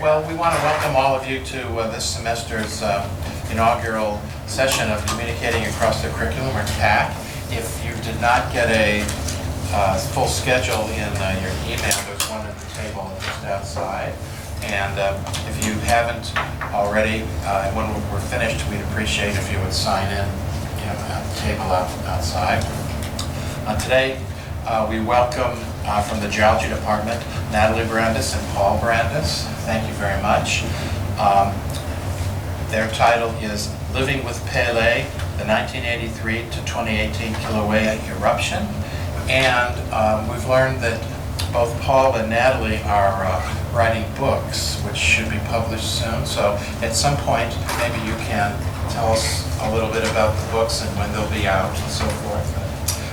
Well, we want to welcome all of you to this semester's inaugural session of Communicating Across the Curriculum, or CAC. If you did not get a full schedule in your email, there's one at the table just outside. And if you haven't already, when we're finished, we'd appreciate if you would sign in, at the table outside. Today, we welcome from the Geology Department, Nathalie Brandis and Paul Brandis. Thank you very much. Their title is Living with Pele, the 1983 to 2018 Kiluea Eruption. And we've learned that both Paul and Nathalie are writing books, which should be published soon. So at some point, maybe you can tell us a little bit about the books and when they'll be out and so forth.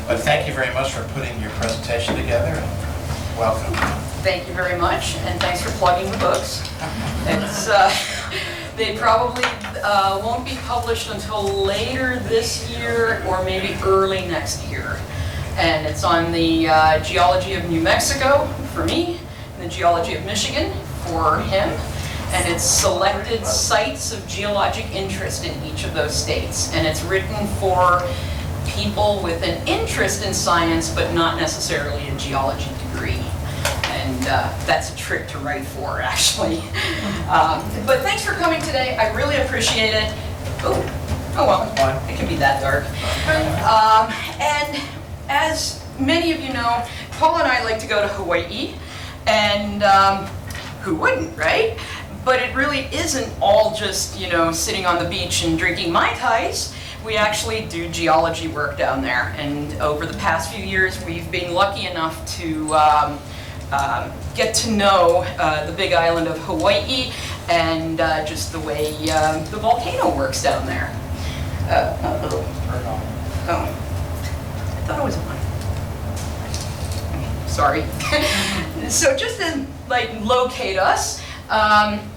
But thank you very much for putting your presentation together, and welcome. Thank you very much, and thanks for plugging the books. It's, they probably won't be published until later this year or maybe early next year. And it's on the Geology of New Mexico for me, and the Geology of Michigan for him. And it's selected sites of geologic interest in each of those states. And it's written for people with an interest in science, but not necessarily a geology degree. And that's a trick to write for, actually. But thanks for coming today. I really appreciate it. Oh well, it can be that dark. And as many of you know, Paul and I like to go to Hawaii, and who wouldn't, right? But it really isn't all just, sitting on the beach and drinking Mai Tais. We actually do geology work down there, and over the past few years we've been lucky enough to get to know the Big Island of Hawaii and just the way the volcano works down there. Oh, I thought it was on. Sorry. So just to locate us,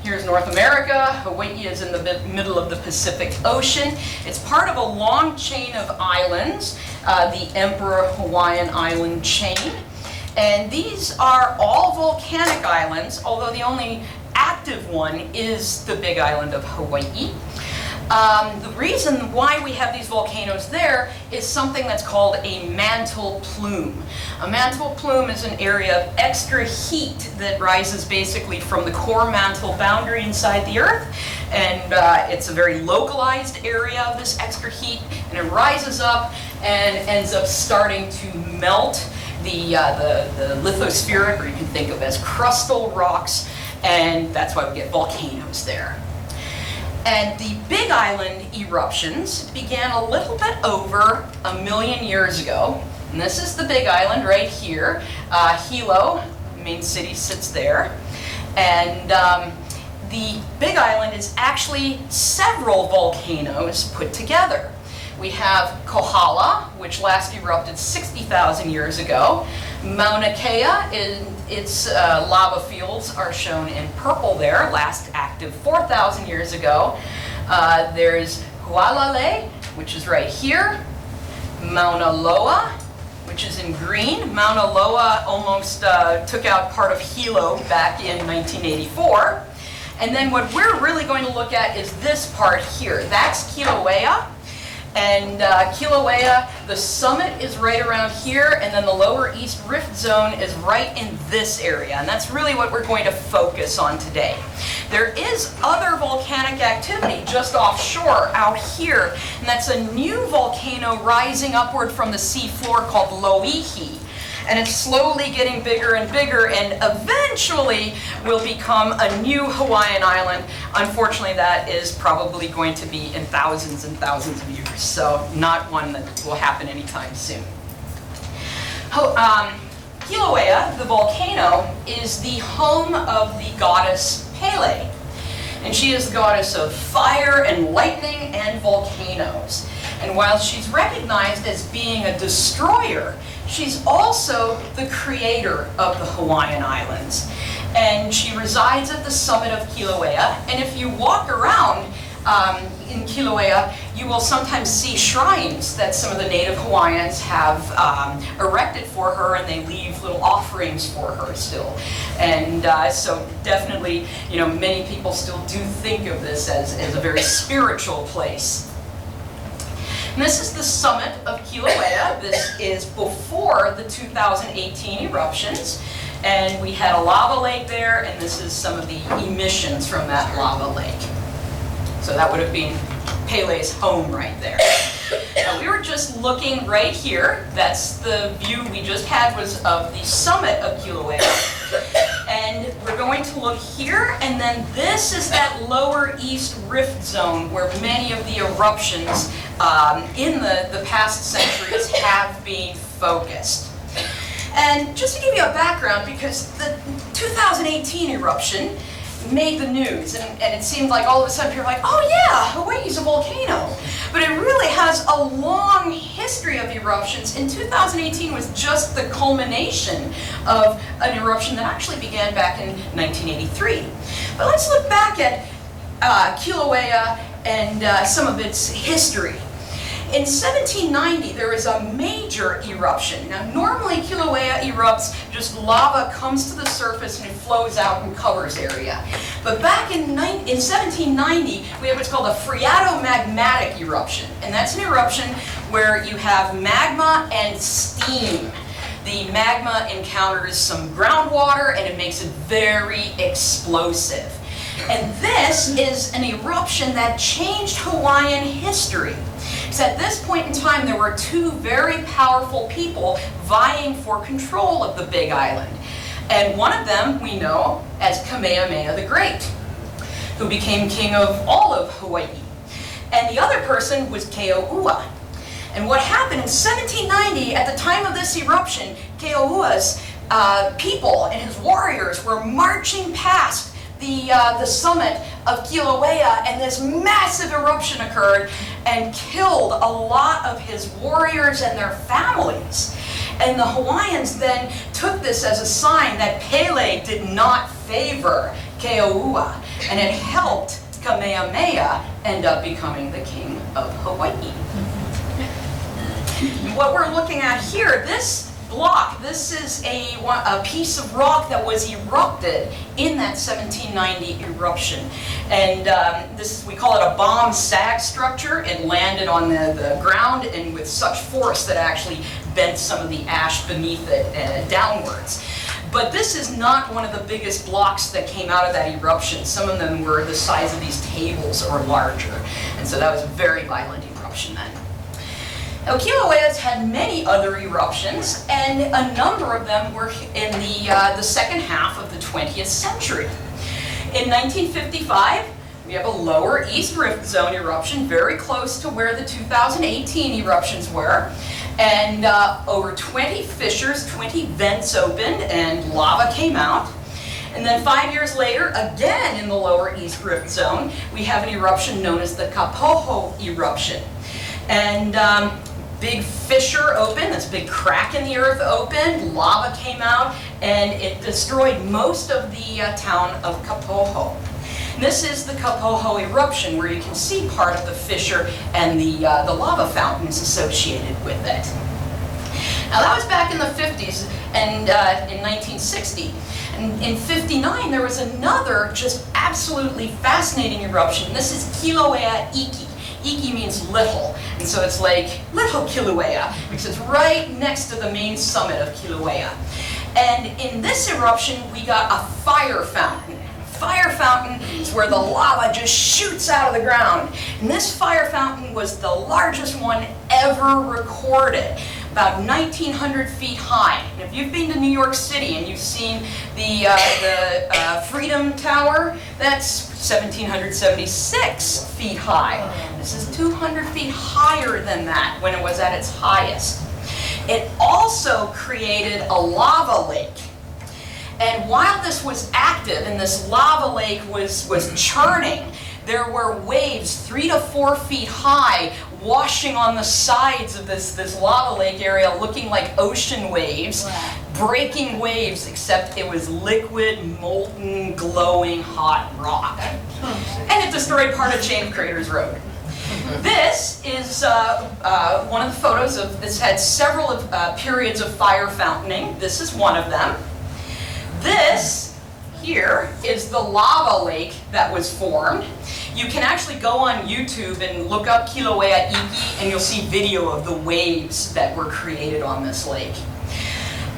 here's North America. Hawaii is in the middle of the Pacific Ocean. It's part of a long chain of islands, the Emperor Hawaiian Island chain. And these are all volcanic islands, although the only active one is the Big Island of Hawaii. The reason why we have these volcanoes there is something that's called a mantle plume. A mantle plume is an area of extra heat that rises basically from the core mantle boundary inside the Earth, and it's a very localized area of this extra heat, and it rises up and ends up starting to melt the lithospheric, or you can think of as crustal rocks, and that's why we get volcanoes there. And the Big Island eruptions began a little bit over 1 million years ago. And this is the Big Island right here. Hilo, the main city, sits there. And the Big Island is actually several volcanoes put together. We have Kohala, which last erupted 60,000 years ago. Mauna Kea, its lava fields are shown in purple there, last active 4,000 years ago. There's KLALEA, which is right here. Mauna Loa, which is in green. Mauna Loa almost took out part of Hilo back in 1984. And then what we're really going to look at is this part here. That's Kiluea. And Kiluea, the summit is right around here, and then the lower east rift zone is right in this area, and that's really what we're going to focus on today. There is other volcanic activity just offshore out here, and that's a new volcano rising upward from the sea floor called Loihi. And it's slowly getting bigger and bigger, and eventually will become a new Hawaiian island. Unfortunately, that is probably going to be in thousands and thousands of years, so not one that will happen anytime soon. Kiluea, the volcano, is the home of the goddess Pele. And she is the goddess of fire and lightning and volcanoes. And while she's recognized as being a destroyer, she's also the creator of the Hawaiian Islands. And she resides at the summit of Kiluea. And if you walk around in Kilauea, you will sometimes see shrines that some of the native Hawaiians have erected for her, and they leave little offerings for her still. And so definitely, you know, many people still do think of this as a very spiritual place. And this is the summit of Kilauea. This is before the 2018 eruptions. And we had a lava lake there, and this is some of the emissions from that lava lake. So that would have been Pele's home right there. Now we were just looking right here. That's the view we just had, was of the summit of Kilauea. And we're going to look here, and then this is that lower east rift zone where many of the eruptions in the past centuries have been focused. And just to give you a background, because the 2018 eruption made the news, and it seemed like all of a sudden people were like, oh yeah, Hawaii's a volcano. But it really has a long history of eruptions, and 2018 was just the culmination of an eruption that actually began back in 1983. But let's look back at Kilauea and some of its history. In 1790, there was a major eruption. Now, normally Kilauea erupts, just lava comes to the surface and it flows out and covers area. But back in 1790, we have what's called a phreatomagmatic eruption. And that's an eruption where you have magma and steam. The magma encounters some groundwater and it makes it very explosive. And this is an eruption that changed Hawaiian history. So at this point in time, there were two very powerful people vying for control of the Big Island. And one of them we know as Kamehameha the Great, who became king of all of Hawaii. And the other person was KLAUEA. And what happened in 1790, at the time of this eruption, KLAUEA's people and his warriors were marching past the summit of Kilauea, and this massive eruption occurred and killed a lot of his warriors and their families. And the Hawaiians then took this as a sign that Pele did not favor KLAUEA, and it helped Kamehameha end up becoming the king of Hawaii. What we're looking at here, this block, this is a piece of rock that was erupted in that 1790 eruption. And we call it a bomb sag structure. It landed on the ground, and with such force that it actually bent some of the ash beneath it downwards. But this is not one of the biggest blocks that came out of that eruption. Some of them were the size of these tables or larger. And so that was a very violent eruption then. Now, Kilauea's had many other eruptions, and a number of them were in the second half of the 20th century. In 1955, we have a lower East Rift Zone eruption, very close to where the 2018 eruptions were. And over 20 fissures, 20 vents opened, and lava came out. And then 5 years later, again in the lower East Rift Zone, we have an eruption known as the Kapoho eruption. And big fissure opened, this big crack in the earth opened, lava came out, and it destroyed most of the town of Kapoho. And this is the Kapoho eruption, where you can see part of the fissure and the lava fountains associated with it. Now that was back in the 50s and in 1960. And in 59, there was another just absolutely fascinating eruption. This is Kiluea Iki. Iki means little, and so it's like little Kiluea, because it's right next to the main summit of Kilauea. And in this eruption, we got a fire fountain. Fire fountain is where the lava just shoots out of the ground. And this fire fountain was the largest one ever recorded, about 1,900 feet high. And if you've been to New York City and you've seen the Freedom Tower, that's 1,776 feet high. This is 200 feet higher than that when it was at its highest. It also created a lava lake. And while this was active and this lava lake was churning, there were waves 3 to 4 feet high washing on the sides of this lava lake area, looking like ocean waves. Wow. breaking waves, except it was liquid, molten, glowing, hot rock. And it destroyed part of Chain of Craters Road. This is one of the photos of, this had several periods of fire fountaining. This is one of them. This here is the lava lake that was formed. You can actually go on YouTube and look up Kiluea Iki, and you'll see video of the waves that were created on this lake.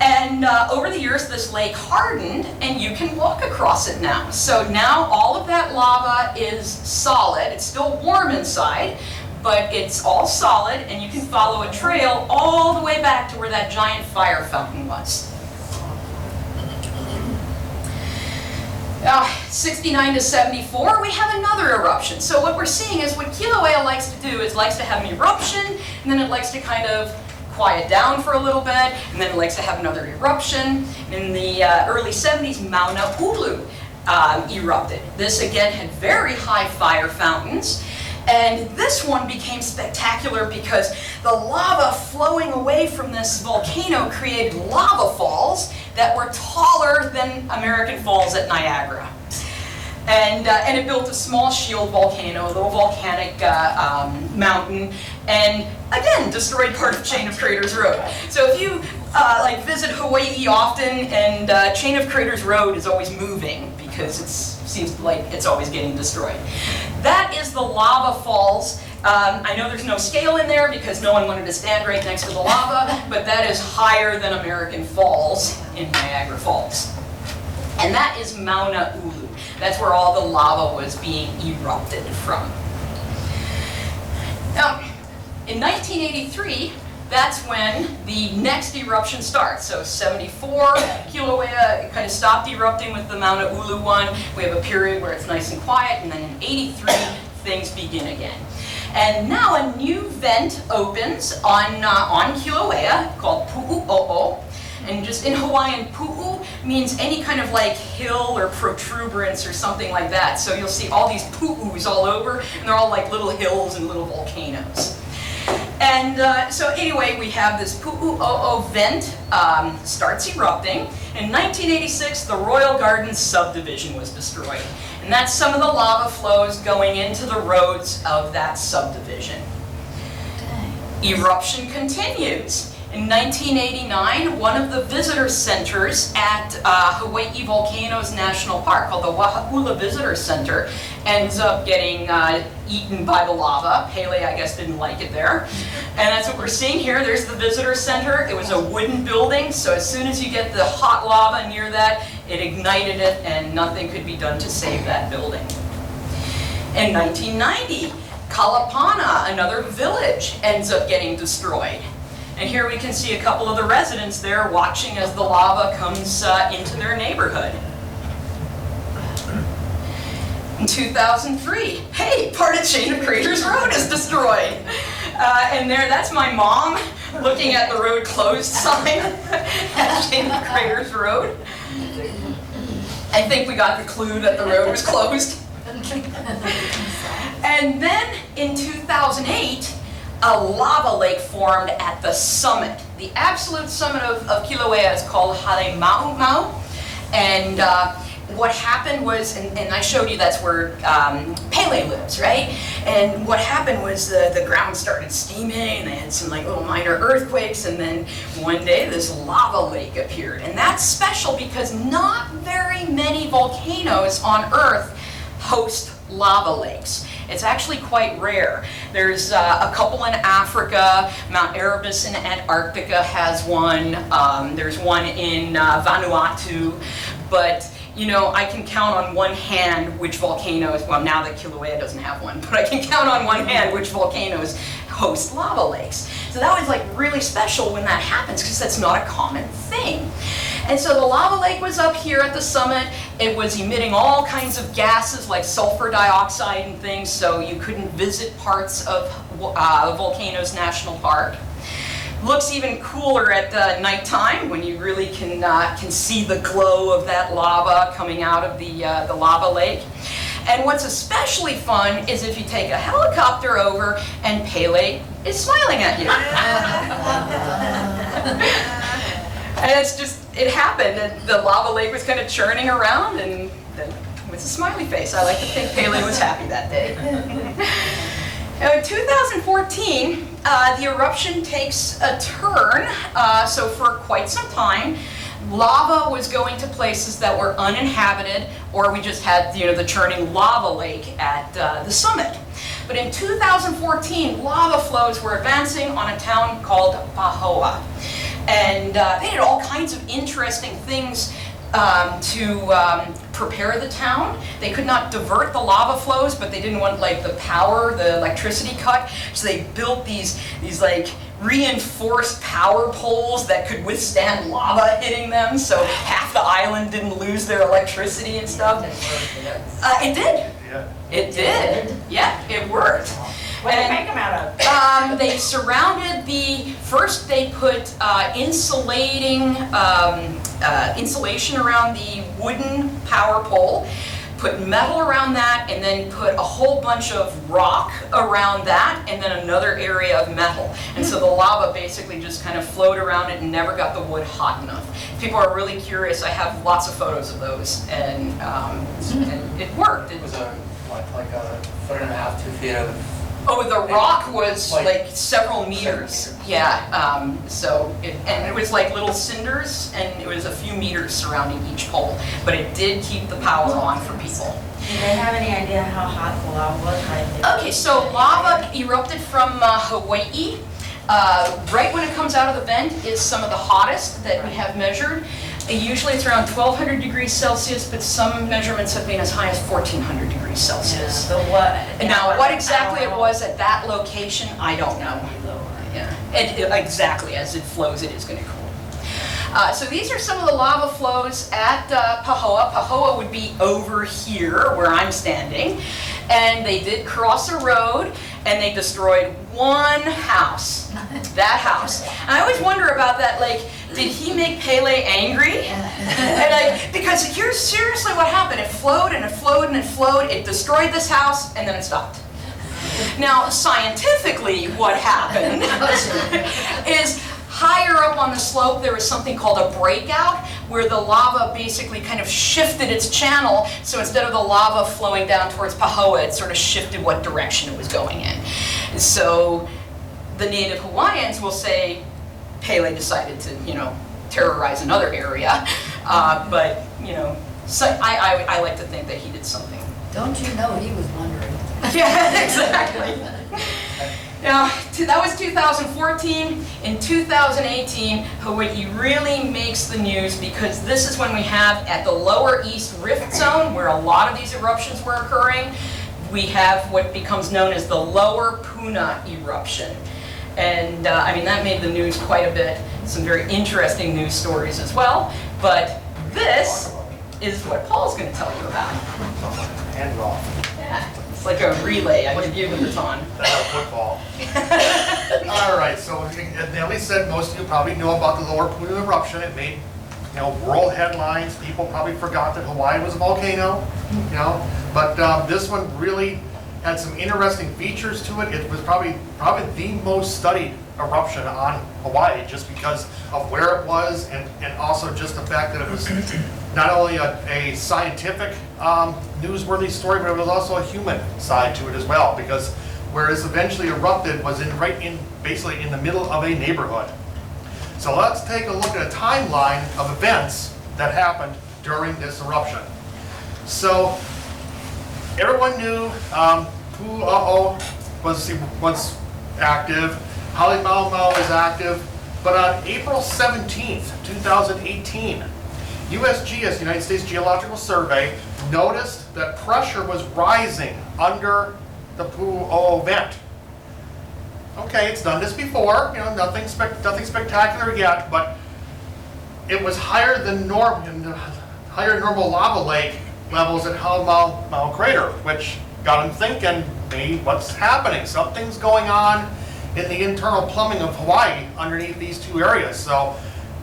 And over the years, this lake hardened, and you can walk across it now. So now all of that lava is solid. It's still warm inside, but it's all solid, and you can follow a trail all the way back to where that giant fire fountain was. 69 to 74, we have another eruption. So what we're seeing is what Kiluea likes to do is likes to have an eruption, and then it likes to kind of quiet down for a little bit, and then it likes to have another eruption. In the early 70s, Mauna Ulu erupted. This again had very high fire fountains. And this one became spectacular because the lava flowing away from this volcano created lava falls that were taller than American Falls at Niagara. And it built a small shield volcano, a little volcanic mountain, and again destroyed part of Chain of Craters Road. So if you like visit Hawaii often, and Chain of Craters Road is always moving because it seems like it's always getting destroyed. That is the lava falls. I know there's no scale in there because no one wanted to stand right next to the lava, but that is higher than American Falls in Niagara Falls. And that is Mauna Ulu. That's where all the lava was being erupted from. Now, in 1983, that's when the next eruption starts. So 74, Kiluea kind of stopped erupting with the Mauna Ulu one. We have a period where it's nice and quiet, and then in 83, things begin again. And now a new vent opens on Kiluea called Pu'u'o'o. And just in Hawaiian, pu'u means any kind of like hill or protuberance or something like that. So you'll see all these pu'us all over, and they're all like little hills and little volcanoes. And so anyway, we have this Pu'u'o'o vent starts erupting. In 1986, the Royal Gardens subdivision was destroyed. And that's some of the lava flows going into the roads of that subdivision. Eruption continues. In 1989, one of the visitor centers at Hawaii Volcanoes National Park, called the Wahaula Visitor Center, ends up getting eaten by the lava. Pele, I guess, didn't like it there. And that's what we're seeing here. There's the visitor center. It was a wooden building, so as soon as you get the hot lava near that, it ignited it, and nothing could be done to save that building. In 1990, Kalapana, another village, ends up getting destroyed. And here we can see a couple of the residents there watching as the lava comes into their neighborhood. In 2003, hey, part of Chain of Craters Road is destroyed. And there, that's my mom looking at the road closed sign at Chain of Craters Road. I think we got the clue that the road was closed. And then in 2008, a lava lake formed at the summit. The absolute summit of Kilauea is called Hale Ma'u. And what happened was, and I showed you that's where Pele lives, right? And what happened was the ground started steaming, and they had some like little minor earthquakes, and then one day this lava lake appeared. And that's special because not very many volcanoes on Earth host lava lakes. It's actually quite rare. There's a couple in Africa. Mount Erebus in Antarctica has one. There's one in Vanuatu. But, you know, I can count on one hand which volcanoes, well, now that Kilauea doesn't have one, but I can count on one hand which volcanoes host lava lakes. So that was like really special when that happens because that's not a common thing. And so the lava lake was up here at the summit. It was emitting all kinds of gases like sulfur dioxide and things, so you couldn't visit parts of Volcanoes National Park. Looks even cooler at nighttime when you really can see the glow of that lava coming out of the lava lake. And what's especially fun is if you take a helicopter over and Pele is smiling at you. And it happened, and the lava lake was kind of churning around, and then with a smiley face. I like to think Pele was happy that day. Now in 2014, the eruption takes a turn. So for quite some time, lava was going to places that were uninhabited, or we just had, the churning lava lake at the summit. But in 2014, lava flows were advancing on a town called Pahoa. And they did all kinds of interesting things to prepare the town. They could not divert the lava flows, but they didn't want the power, the electricity cut. So they built these reinforced power poles that could withstand lava hitting them. So half the island didn't lose their electricity and stuff. It did. Yeah. It did. Yeah, it worked. What did they make them out of? They surrounded first they put insulation around the wooden power pole, put metal around that, and then put a whole bunch of rock around that, and then another area of metal. And so the lava basically just kind of flowed around it and never got the wood hot enough. If people are really curious, I have lots of photos of those, and it worked. It was like a 1.5 to 2 feet of. Oh, the rock was Like several meters. Yeah, and it was like little cinders, and it was a few meters surrounding each pole, but it did keep the power on for people. Do they have any idea how hot the lava was? Okay, so lava erupted from Hawaii. Right when it comes out of the vent is some of the hottest that we have measured. Usually it's around 1,200 degrees Celsius, but some measurements have been as high as 1,400 degrees Celsius. But what? Now, what exactly it was at that location, I don't know. Yeah, exactly, as it flows, it is going to cool. So these are some of the lava flows at Pahoa. Pahoa would be over here, where I'm standing. And they did cross a road, and they destroyed one house. That house. And I always wonder about that, did he make Pele angry? And because here's seriously what happened. It flowed, and it flowed, and it flowed. It destroyed this house, and then it stopped. Now, scientifically, what happened is higher up on the slope, there was something called a breakout, where the lava basically kind of shifted its channel. So instead of the lava flowing down towards Pahoa, it sort of shifted what direction it was going in. So the native Hawaiians will say Pele decided to, terrorize another area. But, so I like to think that he did something. Don't you know he was wondering? Yeah, exactly. Now, that was 2014. In 2018, Hawaii really makes the news because this is when we have, at the lower east rift zone, where a lot of these eruptions were occurring, we have what becomes known as the lower Puna eruption. And that made the news quite a bit. Some very interesting news stories as well. But this is what Paul's going to tell you about. Hand it off. Yeah, it's like a relay. I give you the baton. That's a football. All right, so as Nathalie said, most of you probably know about the lower Puna eruption. It made, world headlines. People probably forgot that Hawaii was a volcano, But this one really had some interesting features to it. It was probably the most studied eruption on Hawaii, just because of where it was, and also just the fact that it was not only a scientific newsworthy story, but it was also a human side to it as well, because where it eventually erupted was basically in the middle of a neighborhood. So let's take a look at a timeline of events that happened during this eruption. So everyone knew Pu'a'o was active, Halemaumau is active, but on April 17th, 2018, USGS, United States Geological Survey, noticed that pressure was rising under the Pu'a'o vent. Okay, it's done this before, nothing spectacular yet, but it was higher than normal lava lake levels at Halemaumau crater, which got him thinking, hey, what's happening? Something's going on in the internal plumbing of Hawaii underneath these two areas. So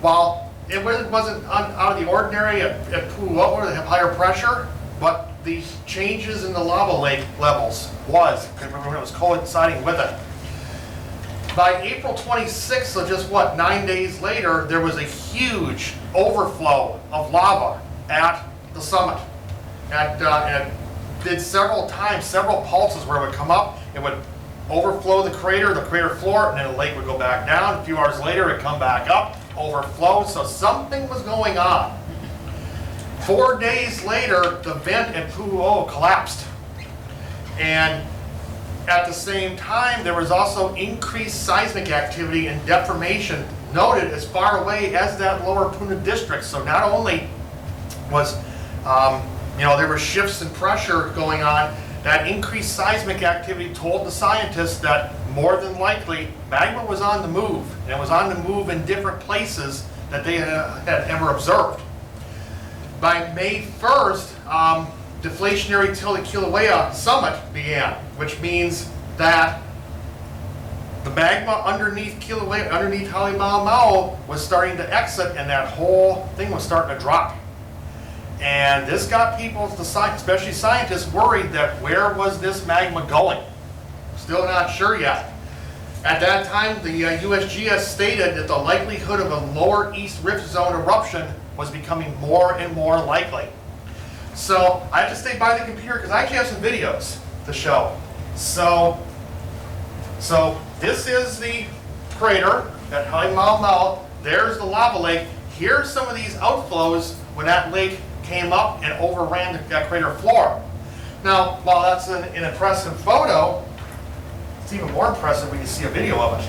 while it wasn't out of the ordinary at Pu'a'o to have higher pressure, but the changes in the lava lake levels it was coinciding with it. By April 26th, so just 9 days later, there was a huge overflow of lava at the summit. And it did several times, several pulses where it would come up, it would overflow the crater floor, and then the lake would go back down. A few hours later, it'd come back up, overflow. So something was going on. 4 days later, the vent at Kiluea collapsed. And at the same time, there was also increased seismic activity and deformation noted as far away as that lower Puna district. So not only was, there were shifts in pressure going on, that increased seismic activity told the scientists that more than likely magma was on the move. And it was on the move in different places that they had ever observed. By May 1st, deflationary till the Kilauea summit began, which means that the magma underneath Kilauea, underneath Halemaumau, was starting to exit, and that whole thing was starting to drop. And this got people, especially scientists, worried that where was this magma going? Still not sure yet. At that time, the USGS stated that the likelihood of a lower east rift zone eruption was becoming more and more likely. So I have to stay by the computer because I actually have some videos to show. So this is the crater at Halemaumau. There's the lava lake. Here's some of these outflows when that lake came up and overran that crater floor. Now, while that's an impressive photo, it's even more impressive when you see a video of it.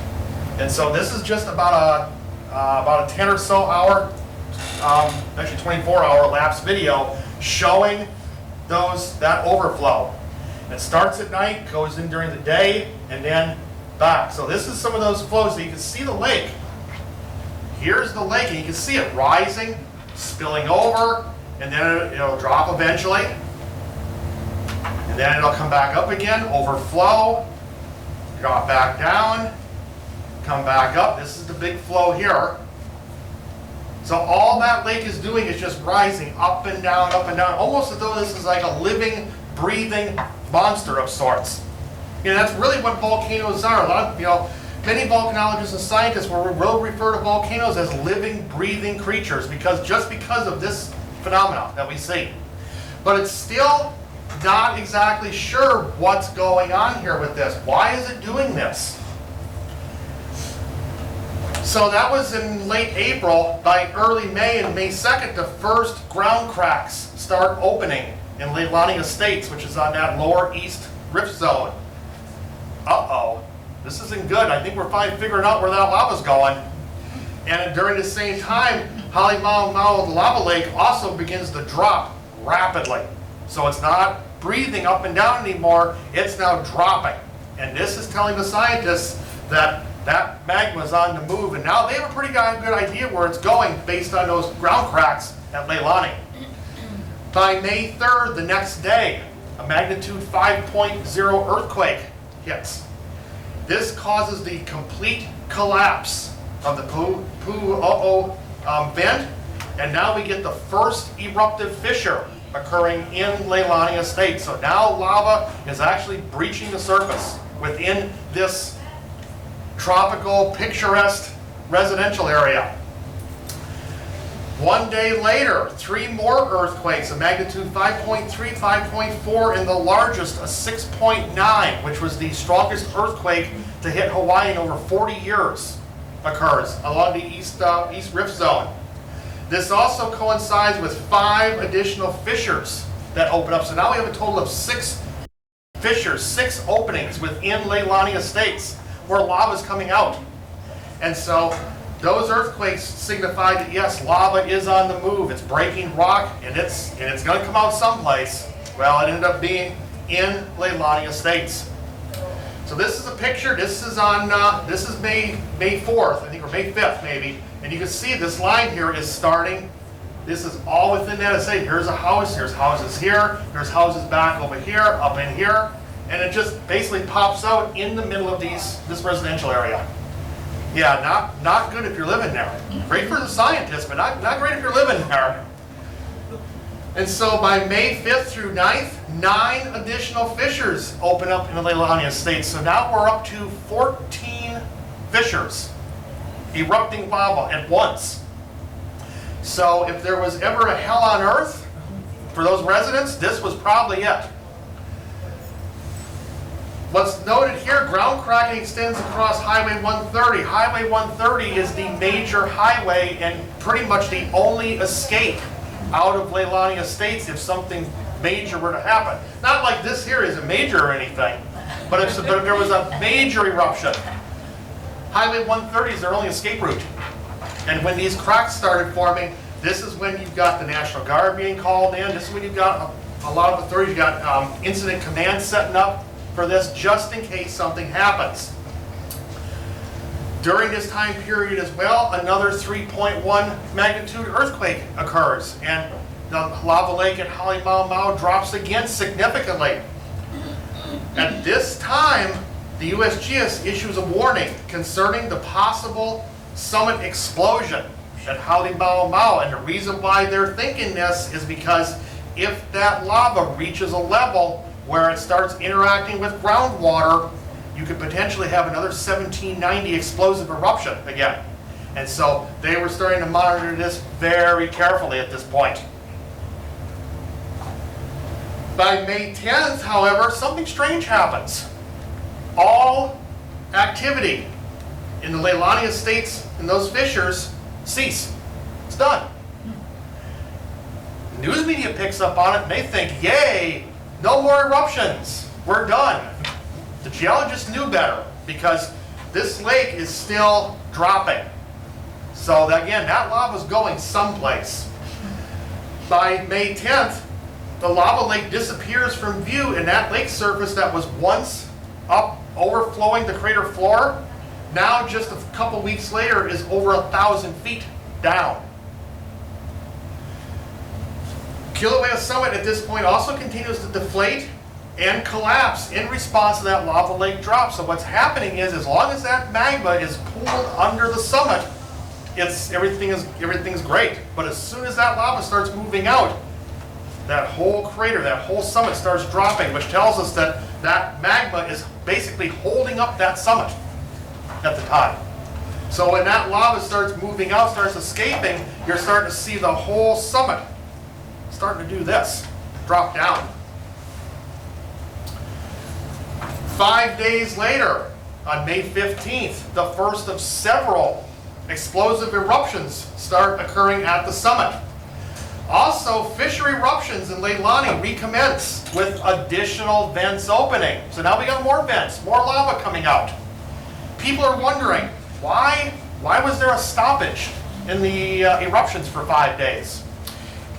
And so this is just about a 10 or so hour, actually 24-hour lapse video showing that overflow. And it starts at night, goes in during the day, and then back. So this is some of those flows that you can see the lake. Here's the lake, and you can see it rising, spilling over, and then it'll drop eventually. And then it'll come back up again, overflow, drop back down, come back up. This is the big flow here. So all that lake is doing is just rising up and down, almost as though this is like a living, breathing monster of sorts. That's really what volcanoes are. Many volcanologists and scientists will refer to volcanoes as living, breathing creatures because of this phenomenon that we see. But it's still not exactly sure what's going on here with this. Why is it doing this? So that was in late April. By early May and May 2nd, the first ground cracks start opening in Leilani Estates, which is on that lower east rift zone. Uh-oh, this isn't good. I think we're finally figuring out where that lava's going. And during the same time, Halemaumau, the lava lake, also begins to drop rapidly. So it's not breathing up and down anymore, it's now dropping. And this is telling the scientists that that magma is on the move, and now they have a pretty good idea where it's going based on those ground cracks at Leilani. By May 3rd, the next day, a magnitude 5.0 earthquake hits. This causes the complete collapse of the Kiluea vent, and now we get the first eruptive fissure occurring in Leilani Estate. So now lava is actually breaching the surface within this tropical, picturesque residential area. 1 day later, 3 more earthquakes, a magnitude 5.3, 5.4, and the largest, a 6.9, which was the strongest earthquake to hit Hawaii in over 40 years, occurs along the east rift zone. This also coincides with 5 additional fissures that open up. So now we have a total of 6 fissures, 6 openings within Leilani Estates where lava is coming out. And so those earthquakes signify that yes, lava is on the move. It's breaking rock, and it's going to come out someplace. Well, it ended up being in Leilani Estates. So this is a picture. This is on this is May 4th, I think, or May 5th maybe. And you can see this line here is starting. This is all within that estate. Here's a house. Here's houses here. There's houses back over here, up in here, and it just basically pops out in the middle of this residential area. Yeah, not good if you're living there. Great for the scientists, but not great if you're living there. And so by May 5th through 9th, 9 additional fissures open up in the Leilani Estate. So now we're up to 14 fissures erupting lava at once. So if there was ever a hell on earth for those residents, this was probably it. What's noted here, ground cracking extends across Highway 130. Highway 130 is the major highway and pretty much the only escape out of Leilani Estates if something major were to happen. Not like this here is a major or anything, but if there was a major eruption, Highway 130 is their only escape route. And when these cracks started forming, this is when you've got the National Guard being called in. This is when you've got a lot of authorities. You've got incident command setting up for this just in case something happens. During this time period as well, another 3.1 magnitude earthquake occurs, and the lava lake at Halemaumau drops again significantly. At this time, the USGS issues a warning concerning the possible summit explosion at Halemaumau, and the reason why they're thinking this is because if that lava reaches a level where it starts interacting with groundwater, you could potentially have another 1790 explosive eruption again. And so they were starting to monitor this very carefully at this point. By May 10th, however, something strange happens. All activity in the Leilani Estates and those fissures cease. It's done. The news media picks up on it and they think, yay, no more eruptions, we're done. The geologists knew better because this lake is still dropping. So again, that lava's going someplace. By May 10th, the lava lake disappears from view, and that lake surface that was once up overflowing the crater floor, now just a couple weeks later is over 1,000 feet down. Kilauea summit at this point also continues to deflate and collapse in response to that lava lake drop. So what's happening is, as long as that magma is pooled under the summit, everything's great. But as soon as that lava starts moving out, that whole crater, that whole summit starts dropping, which tells us that that magma is basically holding up that summit at the time. So when that lava starts moving out, starts escaping, you're starting to see the whole summit starting to do this, drop down. 5 days later, on May 15th, the first of several explosive eruptions start occurring at the summit. Also, fissure eruptions in Leilani recommence with additional vents opening. So now we got more vents, more lava coming out. People are wondering, why was there a stoppage in the eruptions for 5 days?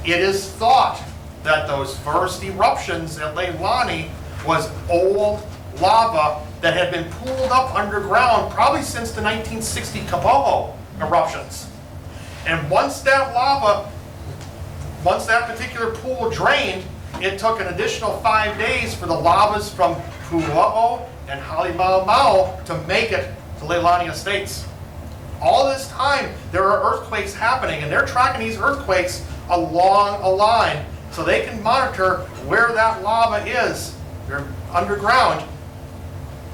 It is thought that those first eruptions at Leilani was old lava that had been pooled up underground probably since the 1960 Kapoho eruptions. And once that particular pool drained, it took an additional 5 days for the lavas from Pu'u'o and Halemaumau to make it to Leilani Estates. All this time, there are earthquakes happening, and they're tracking these earthquakes along a line so they can monitor where that lava is. They're underground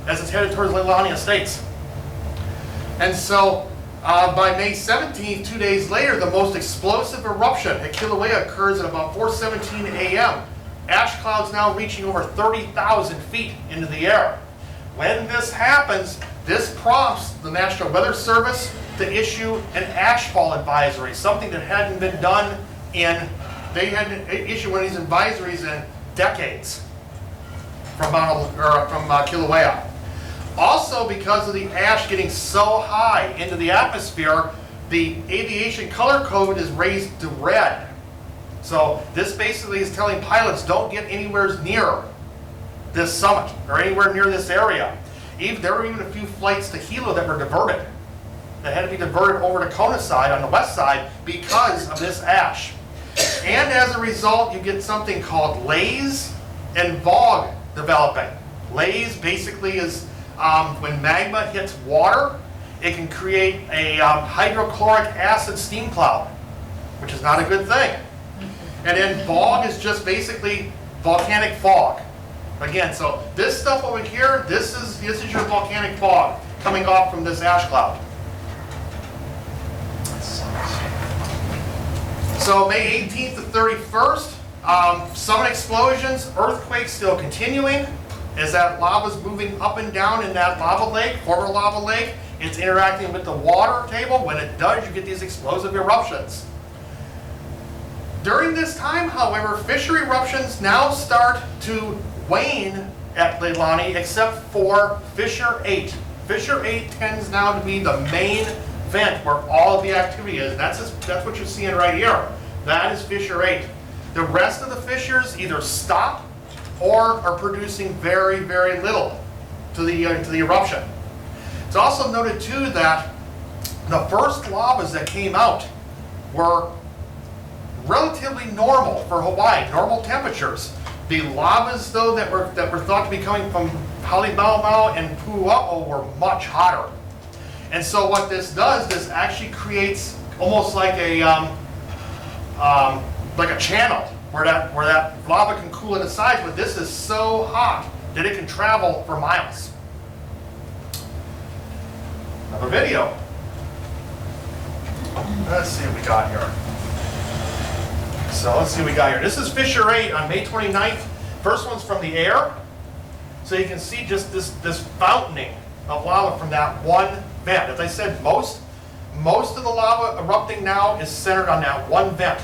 as it's headed towards Leilani Estates. And so by May 17th, 2 days later, the most explosive eruption at Kiluea occurs at about 4:17 a.m. Ash clouds now reaching over 30,000 feet into the air. When this happens, this prompts the National Weather Service to issue an ashfall advisory, something that hadn't been done they hadn't issued one of these advisories in decades from Kilauea. Also, because of the ash getting so high into the atmosphere, the aviation color code is raised to red. So this basically is telling pilots, don't get anywhere near this summit or anywhere near this area. There were even a few flights to Hilo that were diverted, that had to be diverted over to Kona side on the west side because of this ash. And as a result, you get something called laze and fog developing. Laze basically is when magma hits water, it can create a hydrochloric acid steam cloud, which is not a good thing. And then fog is just basically volcanic fog. Again, so this stuff over here, this is your volcanic fog coming off from this ash cloud. So May 18th to 31st, summit explosions, earthquakes still continuing. As that lava's moving up and down in that lava lake, former lava lake, it's interacting with the water table. When it does, you get these explosive eruptions. During this time, however, fissure eruptions now start to wane at Leilani, except for Fissure 8. Fissure 8 tends now to be the main vent where all of the activity is. That's what you're seeing right here. That is Fissure 8. The rest of the fissures either stop or are producing very, very little to the eruption. It's also noted too that the first lavas that came out were relatively normal for Hawaii, normal temperatures. The lavas though that were thought to be coming from Halemaumau and Pu'u'o were much hotter. And so what this does, this actually creates almost like a channel where that lava can cool at its sides, but this is so hot that it can travel for miles. Another video. Let's see what we got here. So let's see what we got here. This is Fissure 8 on May 29th. First one's from the air. So you can see just this fountaining of lava from that one vent. As I said, most of the lava erupting now is centered on that one vent.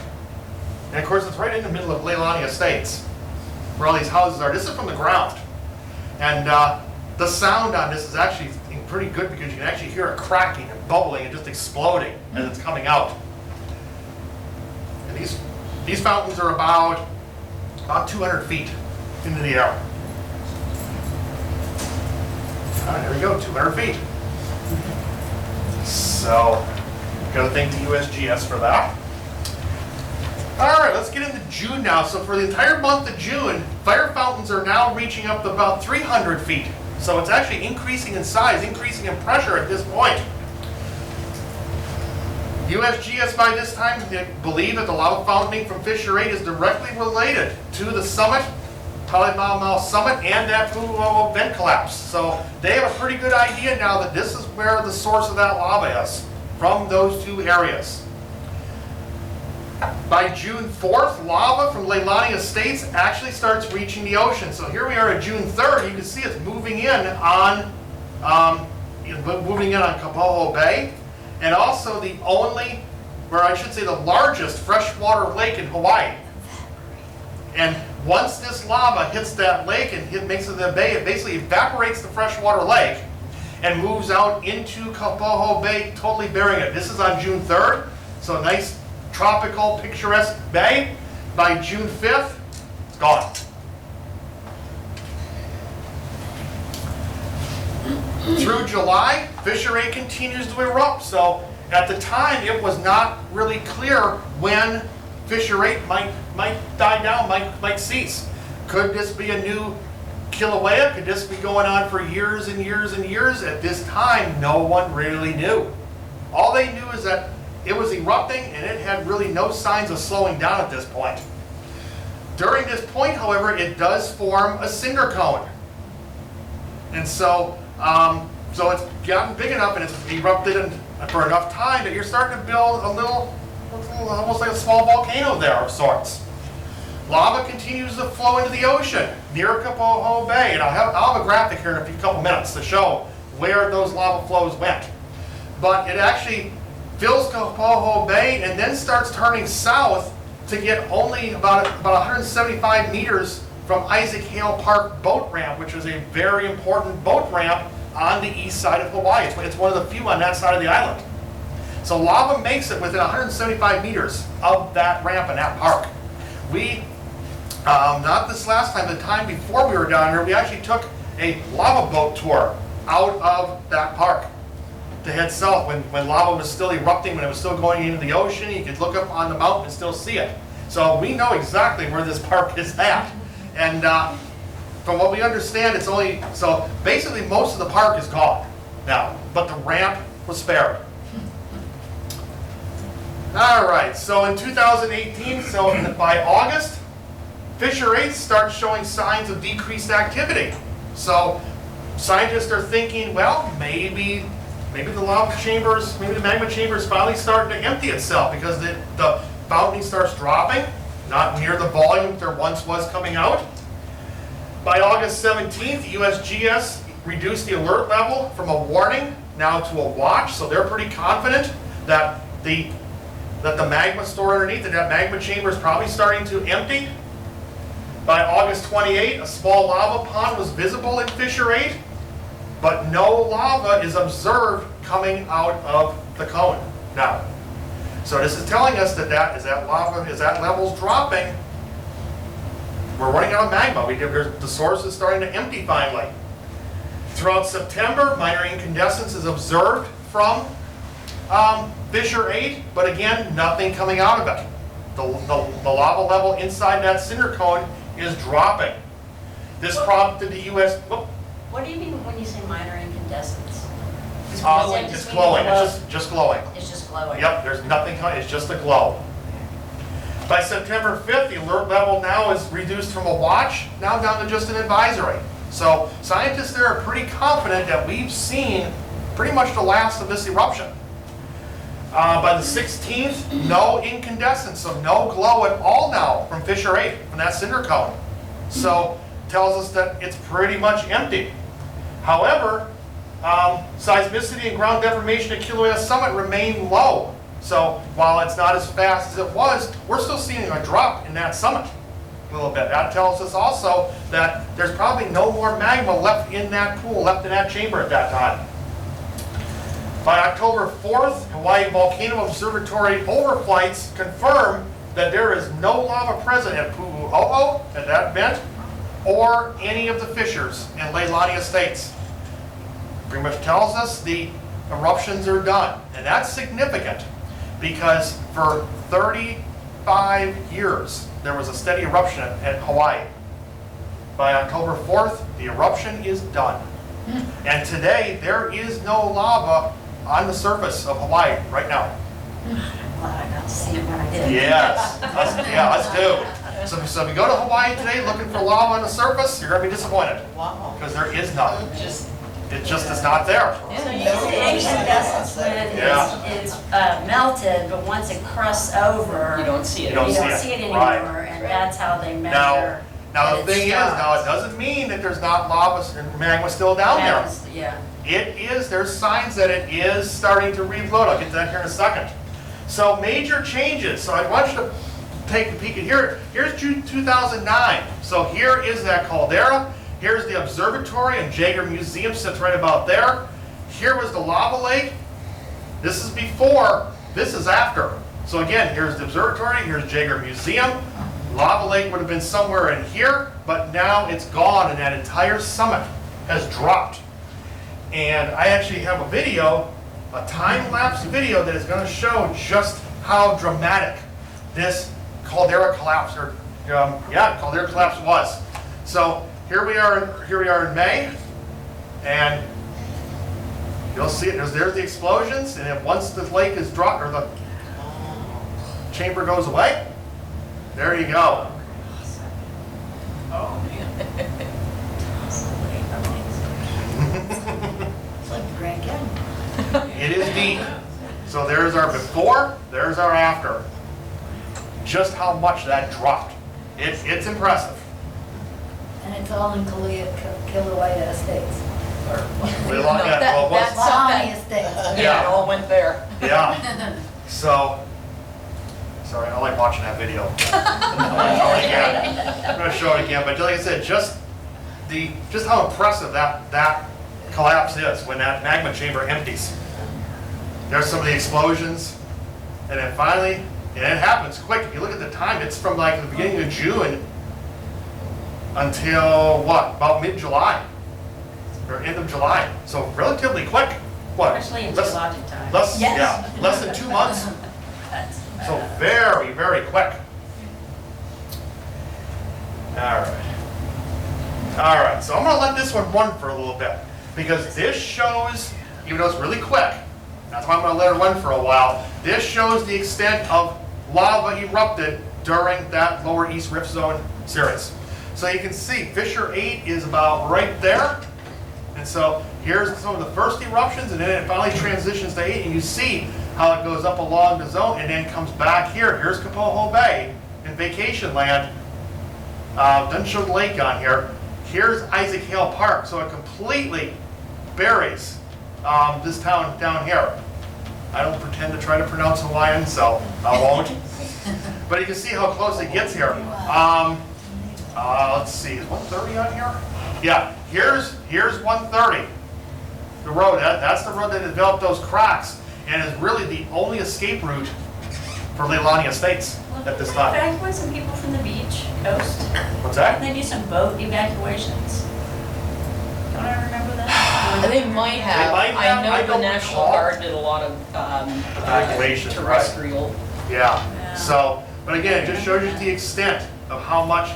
And of course, it's right in the middle of Leilani Estates, where all these houses are. This is from the ground. And the sound on this is actually pretty good because you can actually hear it cracking and bubbling and just exploding as it's coming out. And these fountains are about 200 feet into the air. There we go, 200 feet. So, gotta thank the USGS for that. All right, let's get into June now. So for the entire month of June, fire fountains are now reaching up to about 300 feet. So it's actually increasing in size, increasing in pressure at this point. USGS by this time believe that the lava fountaining from Fissure 8 is directly related to the summit, Halemaumau summit, and that Pu'u'o vent collapse. So they have a pretty good idea now that this is where the source of that lava is, from those two areas. By June 4th, lava from Leilani Estates actually starts reaching the ocean. So here we are at June 3rd. You can see it's moving in on Kapoho Bay, and also the only, or I should say the largest freshwater lake in Hawaii. And once this lava hits that lake and makes it in the bay, it basically evaporates the freshwater lake and moves out into Kapoho Bay, totally burying it. This is on June 3rd, so a nice tropical, picturesque bay. By June 5th, it's gone. Through July, Fissure 8 continues to erupt. So at the time, it was not really clear when Fissure 8 might die down, might cease. Could this be a new Kiluea? Could this be going on for years and years and years? At this time, no one really knew. All they knew is that it was erupting and it had really no signs of slowing down at this point. During this point, however, it does form a cinder cone. And so it's gotten big enough and it's erupted for enough time that you're starting to build a little, almost like a small volcano there of sorts. Lava continues to flow into the ocean near Kapoho Bay, and I'll have a graphic here in a couple minutes to show where those lava flows went. But it actually fills Kapoho Bay and then starts turning south to get only about 175 meters from Isaac Hale Park boat ramp, which is a very important boat ramp on the east side of Hawaii. It's one of the few on that side of the island. So lava makes it within 175 meters of that ramp in that park. We, not this last time, the time before we were down here, we actually took a lava boat tour out of that park to head south when lava was still erupting, when it was still going into the ocean. You could look up on the mountain and still see it. So we know exactly where this park is at. And from what we understand, it's only, so basically most of the park is gone now, but the ramp was spared. All right, so in 2018, so by August, Fissure 8 starts showing signs of decreased activity. So scientists are thinking, well, maybe the lava chambers, maybe the magma chamber is finally starting to empty itself because the fountain starts dropping, not near the volume there once was coming out. By August 17th, USGS reduced the alert level from a warning now to a watch, so they're pretty confident that the magma stored underneath, that magma chamber is probably starting to empty. By August 28th, a small lava pond was visible in Fissure 8, but no lava is observed coming out of the cone now. So this is telling us that as that level's dropping, we're running out of magma. The source is starting to empty finally. Throughout September, minor incandescence is observed from Fissure 8, but again, nothing coming out of it. The lava level inside that cinder cone is dropping. This prompted the U.S. What do you mean when you say minor incandescence? It's glowing. It's just glowing. It's just glowing. Yep, there's nothing coming. It's just a glow. By September 5th, the alert level now is reduced from a watch now down to just an advisory. So scientists there are pretty confident that we've seen pretty much the last of this eruption. By the 16th, no incandescence, so no glow at all now from Fissure 8, from that cinder cone. So tells us that it's pretty much empty. However, seismicity and ground deformation at Kiluea summit remain low. So while it's not as fast as it was, we're still seeing a drop in that summit a little bit. That tells us also that there's probably no more magma left in that pool, left in that chamber at that time. By October 4th, Hawaii Volcano Observatory overflights confirm that there is no lava present at Pu'u'o'o, at that vent, or any of the fissures in Leilani Estates. Pretty much tells us the eruptions are done. And that's significant because for 35 years, there was a steady eruption at Hawaii. By October 4th, the eruption is done. And today, there is no lava on the surface of Hawaii right now. I'm glad I got to see it when I did. Yes, us too. So if you go to Hawaii today looking for lava on the surface, you're going to be disappointed Wow. because there is none. It just is not there. So you see incandescence when it's melted, but once it crusts over, You don't see it. You don't you see don't it. see it anymore, Right. and that's how they measure. Now that the it's thing is, stopped. now it doesn't mean that there's not lava and magma still down there. That was- Yeah. It is, there's signs that it is starting to reload. I'll get to that here in a second. So major changes. So I want you to take a peek at here. Here's June 2009. So here is that caldera. Here's the observatory and Jaeger Museum sits right about there. Here was the lava lake. This is before, this is after. So again, here's the observatory, here's Jaeger Museum. Lava lake would have been somewhere in here, but now it's gone and that entire summit has dropped. And I actually have a video, a time-lapse video that is going to show just how dramatic this Caldera Collapse, Caldera Collapse was. So here we are in May, and you'll see it. There's the explosions, and then once the lake is dropped or the chamber goes away, there you go. It's like the Grand Canyon. It is deep. So there's our before, there's our after. Just how much that dropped. It's impressive. And it's all in KILALEA Estates. We lost that. Well, that's- Lonnie Estates. Yeah, it all went there. yeah. So, sorry, I like watching that video. I'm going to show it again, but like I said, just how impressive that collapse is when that magma chamber empties. There's some of the explosions, and then finally, and it happens quick. If you look at the time, it's from like the beginning of June until what? About mid-July or end of July. So relatively quick. What? Especially in Less- geologic time. Less, Yes. yeah, less than 2 months. That's- So very, very quick. All right. All right, so I'm gonna let this one run for a little bit because this shows, even though it's really quick, that's why I'm gonna let it run for a while. This shows the extent of lava erupted during that lower East Rift Zone series. So you can see Fissure 8 is about right there. And so here's some of the first eruptions, and then it finally transitions to 8, and you see how it goes up along the zone and then comes back here. Here's Kapoho Bay in vacation land. Doesn't show the lake on here. Here's Isaac Hale Park, so it completely buries this town down here. I don't pretend to try to pronounce Hawaiian, so I won't. But you can see how close it gets here. Let's see, is 130 on here? Yeah, here's 130. The road, that's the road that developed those cracks and is really the only escape route for Leilani Estates at this time. Evacuate some people from the beach, coast. What's that? They do some boat evacuations. Don't I remember that? They might have. might have, I I know don't the National recall. Guard did a lot of Evacuations, right. terrestrial. Yeah, so, but again, it just shows you the extent of how much,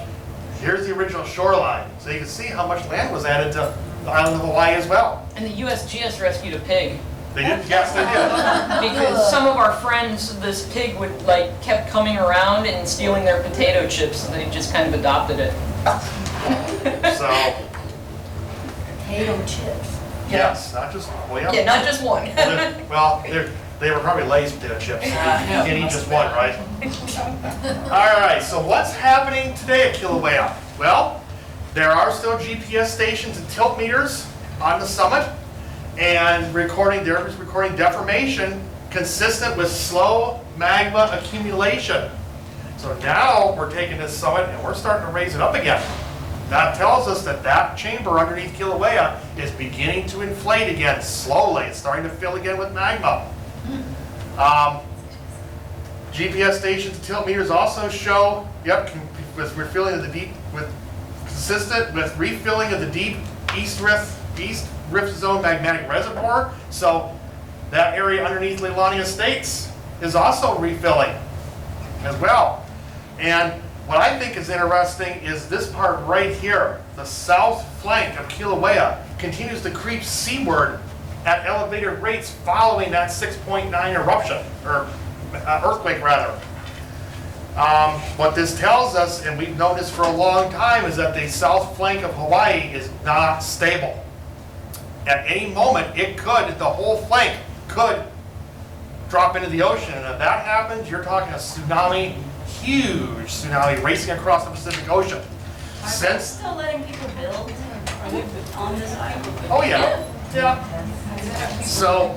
here's the original shoreline. So you can see how much land was added to the island of Hawaii as well. And the USGS rescued a pig. They did, yes, they did. Because some of our friends, this pig would kept coming around and stealing their potato chips, and they just kind of adopted it. So, Potato chips. yes, not just, well, yeah. Yeah, not just one. Well, they were probably Lay's potato chips. You can't eat just one, right? All right, so what's happening today at Kilauea? Well, there are still GPS stations and tilt meters on the summit, and they're recording deformation consistent with slow magma accumulation. So now we're taking this summit and we're starting to raise it up again. That tells us that that chamber underneath Kilauea is beginning to inflate again slowly. It's starting to fill again with magma. GPS stations and tilt meters also show, with refilling of the deep, consistent with refilling of the deep East Rift Zone magmatic reservoir. So that area underneath Leilani Estates is also refilling as well. And what I think is interesting is this part right here. The south flank of Kilauea continues to creep seaward at elevated rates following that 6.9 eruption, or earthquake rather. What this tells us, and we've known this for a long time, is that the south flank of Hawaii is not stable. At any moment, the whole flank could drop into the ocean. And if that happens, you're talking a tsunami, huge tsunami racing across the Pacific Ocean. Are they still letting people build on this island? Oh yeah, yeah. So,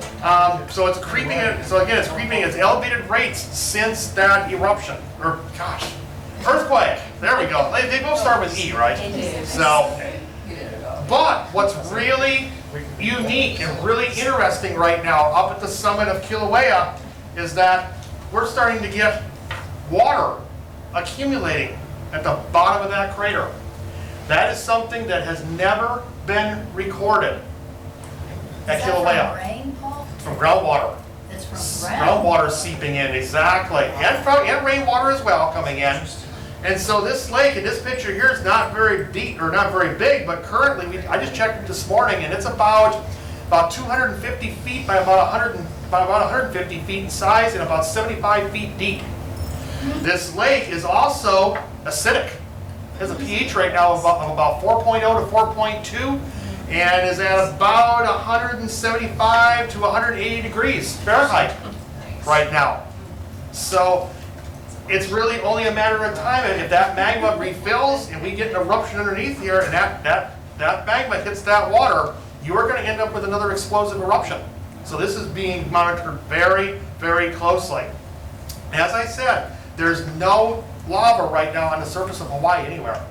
so it's creeping. So again, it's creeping at elevated rates since that eruption, or gosh, earthquake. There we go. They both start with E, right? So, but what's really unique and really interesting right now up at the summit of Kilauea is that we're starting to get water accumulating at the bottom of that crater. That is something that has never been recorded at Kilauea. Rain, Paul? From groundwater. It's from ground. Groundwater seeping in, exactly. And rainwater as well coming in. And so this lake in this picture here is not very deep, or not very big, but currently, I just checked it this morning, and it's about 250 feet by about 150 feet in size and about 75 feet deep. This lake is also acidic. It has a pH right now of about 4.0 to 4.2 and is at about 175 to 180 degrees Fahrenheit right now. So it's really only a matter of time, and if that magma refills and we get an eruption underneath here and that magma hits that water, you are going to end up with another explosive eruption. So this is being monitored very, very closely. As I said, there's no lava right now on the surface of Hawaii anywhere.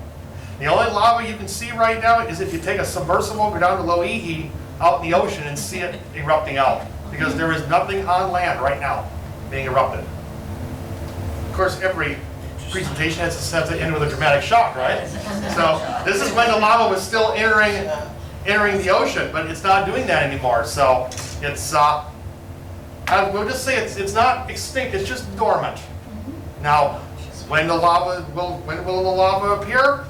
The only lava you can see right now is if you take a submersible, go down to Loihi out in the ocean and see it erupting out, because there is nothing on land right now being erupted. Of course, every presentation has to end with a dramatic shock, right? So this is when the lava was still entering the ocean, but it's not doing that anymore. So it's, we'll just say it's not extinct, it's just dormant. Now, when will the lava appear?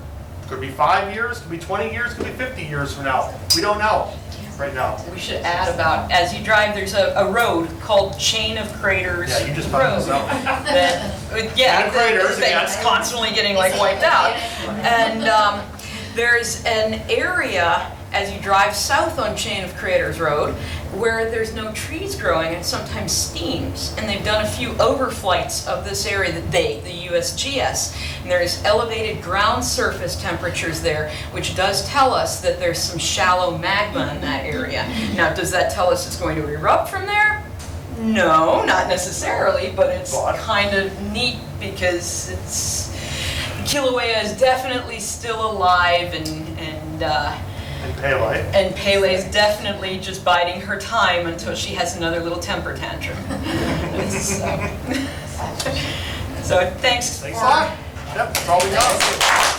Could be 5 years, could be 20 years, could be 50 years from now. We don't know right now. We should add about, as you drive, there's a road called Chain of Craters Yeah, you just found this out. that, Chain of craters, that's yes. constantly getting wiped out. And There's an area as you drive south on Chain of Craters Road where there's no trees growing and sometimes steams. And they've done a few overflights of this area, the USGS, and there's elevated ground surface temperatures there, which does tell us that there's some shallow magma in that area. Now, does that tell us it's going to erupt from there? No, not necessarily, but it's kind of neat because Kiluea is definitely still alive, and Pele. and Pele's definitely just biding her time until she has another little temper tantrum. So thanks. Thanks a lot. Yep, that's all we got.